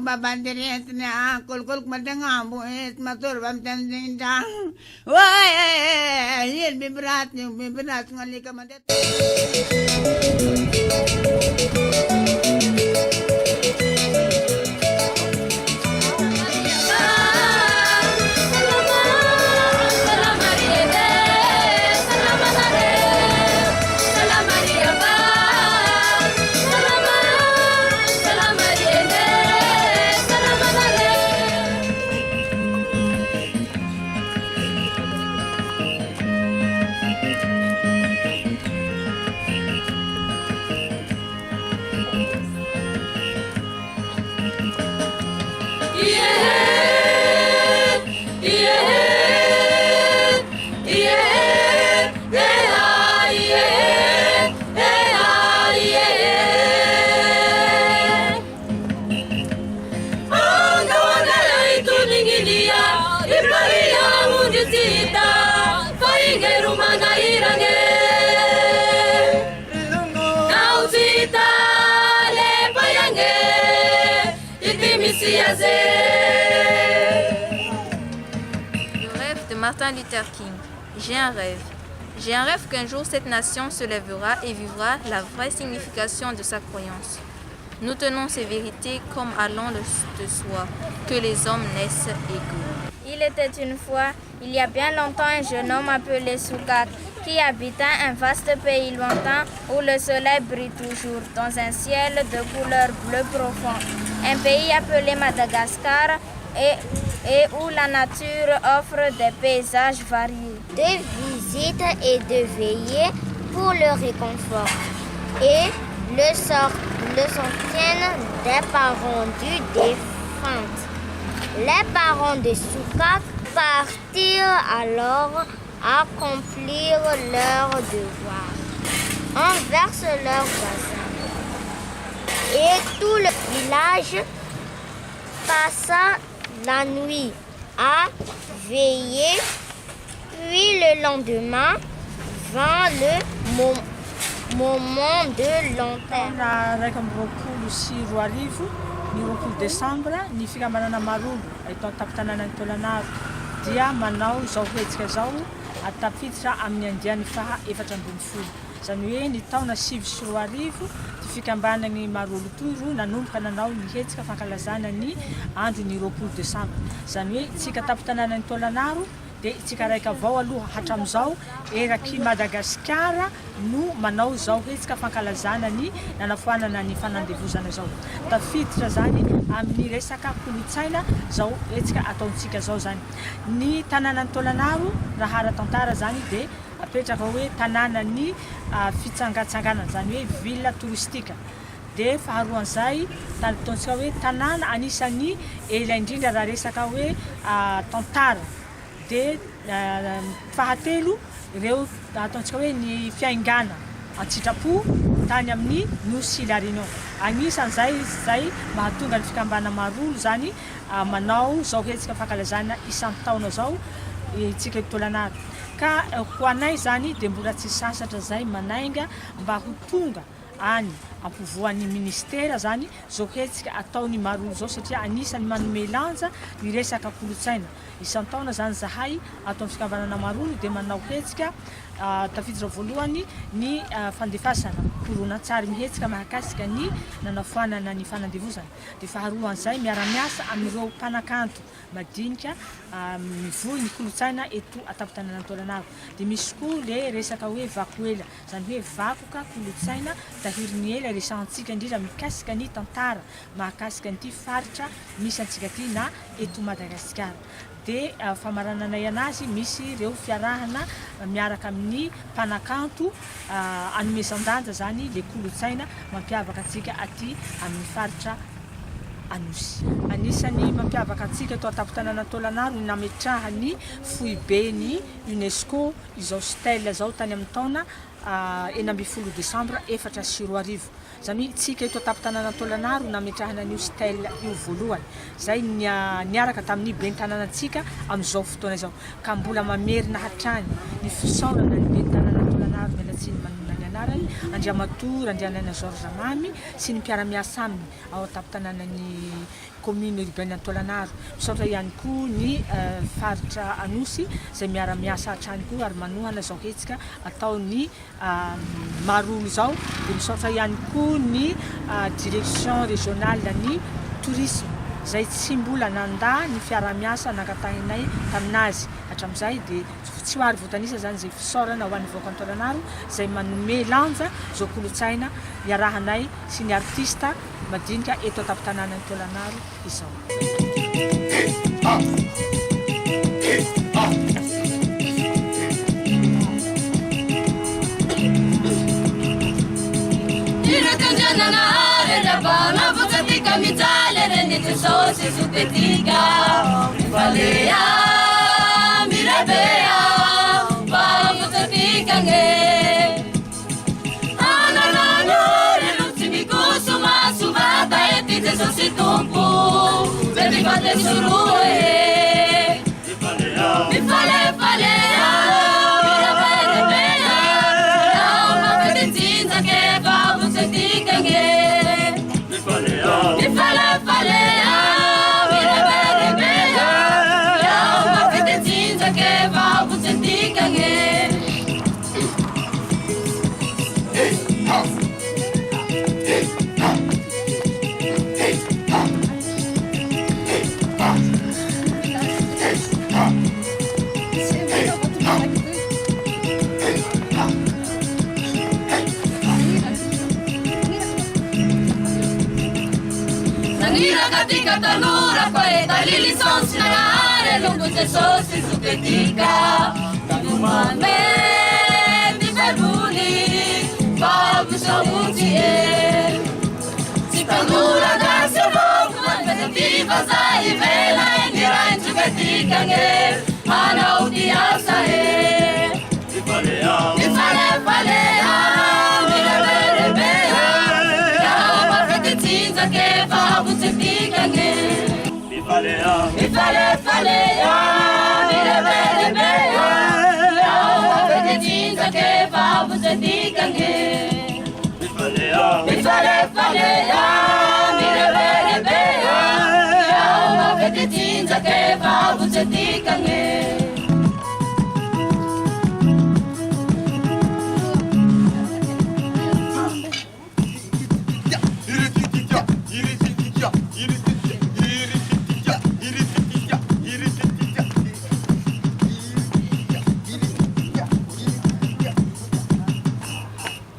Babandirietna kulkul madanga buet matur bam tandinda wah yer bibrat ngali kamadet Le rêve de Martin Luther King. J'ai un rêve. J'ai un rêve qu'un jour cette nation se lèvera et vivra la vraie signification de sa croyance. Nous tenons ces vérités comme allant de soi, que les hommes naissent égaux. Il était une fois, il y a bien longtemps, un jeune homme appelé Soukak qui habitait un vaste pays lointain où le soleil brille toujours dans un ciel de couleur bleu profond. Un pays appelé Madagascar et où la nature offre des paysages variés. De visite et de veiller pour le réconfort et le soutien des parents du défunt. Les parents de Soukak partirent alors accomplir leurs devoirs envers leurs voisins. Et tout le village passa la nuit à veiller. Puis le lendemain vint le moment de l'enterrement. Desambra ny fikambanana marolo ahitao tapitanana ny Tolanaro dia manao zao hetsika zao atapiditra amin'ny andiany faha 7 zany hoe ny taona 20 ty fikambanany marolo toy nanomboka nanao ny hetsika fankalazana ny andro ny 20 Desambra zany hoe tsika tapitanana ny Tolanaro de tsika raika avao aloha hatramizao eraky Madagasikara no manao zao hetsika fankalazana ny nanafoanana ny fanandevozana zao tafiditra zany amin'ny resaka kolotsaina zao hetsika ataontsika zao zany ny tanàna ny Tolanaro raha ara-tantara zany de apetraka hoe tanàna ny fitsangatsanganana zany hoe ville touristique de faharoan'izay ataontsika hoe tanàna anisany ela indrindra raha resaka hoe tantara de fahatelo ireo ataontsika hoe ny fiaingana antsitrapo tany amin'ny Nosy La Réunion anisan'izay mahatonga ny fikambana marolo zany manao zao hetsika fankalazana isan-taona zao itsika Tolanaro ka ho anay zany de mbola tsy sasatra zay manainga mba ho tonga any ampovoan'ny ministera zany zao hetsika ataony marolo zao satria anisany manome lanja ny resaka kolotsaina isan-taona zany zahay atao amin'ny fikambanana marolo de manao hetsika tafiditra voalohany ny fandefasana horonan-tsary mihetsika mahakasika ny nanafoanana ny fanandevozana de faharoan'izay miara-miasa amin'ireo mpanakanto madinika mivohy ny kolotsaina eto atapitanana Tolanaro de misy koa le resaka hoe vakoela zany hoe vakoka kolotsaina tahirin'ny ela resantsika indrindra mikasika ny tantara mahakasika nyty faritra misy antsika ty na eto Madagasikara de famarananay anazy misy ireo fiarahana miaraka amin'ny mpanakanto anomezan-danja zany le kolotsaina mampiavaka antsika aty amin'ny faritra Anosy. Anisany mampiavaka antsika eto atapitanana Tolanaro ny nametrahany foiben'ny UNESCO izao stèle zao tany amin'ny taona 12 Desambra 2020 zany tsika eto atapitanana Tolanaro nametrahana ny stèle io voalohany zay niaraka tamin'ny bentananantsika amin'izao fotoana izao ka mbola mamerina hatrany ny fisaorana ny bentanana sy ny manona ny anarany Andriamatoa Andrianana Georges Mamy sy ny mpiara-miasa aminy ao an-tampon-tanànan'ny commune urbaine Antolanaro. Misaotra ihany koa ny faritra Anosy izay miara-miasa hatrany koa ary manohana zao hetsika ataony Marolo zao. Dia misaotra ihany koa ny direction régionale ny tourisme zay tsy mbola nanda ny fiara-miasa nakatahinay taminazy hatramin'izay dia tsy hoary voatanisa zany zay fisaorana ho an'ny vahoaka Antolanaro zay manome lanja zao kolotsaina iarahanay sy ny artista madinika eto an-tampon-tanàna Antolanaro izao. Sosi supetica, valea, mirabea, vamos a picangue. Anananore, l'ultimico, suma, sumata, e pite sosi tumpo, per mi fate surue. Mi fale, falea, mirabea, bea, ma per zinza che vamos a picangue. Mi fale, falea. Katika tanura kwa dalili sonsi na are lungo te sosi suketika Tagumame di verbuli Babu sauti e Si tanura da se vogu Manfetativa zai vela e nira in suketika nge Ana udi asa e Mi fale falea Mira bere bea Ya mafete zinza che fa Mi fale falea, mire bene bene, la vede cinta che fa busetica che. Mi fale falea.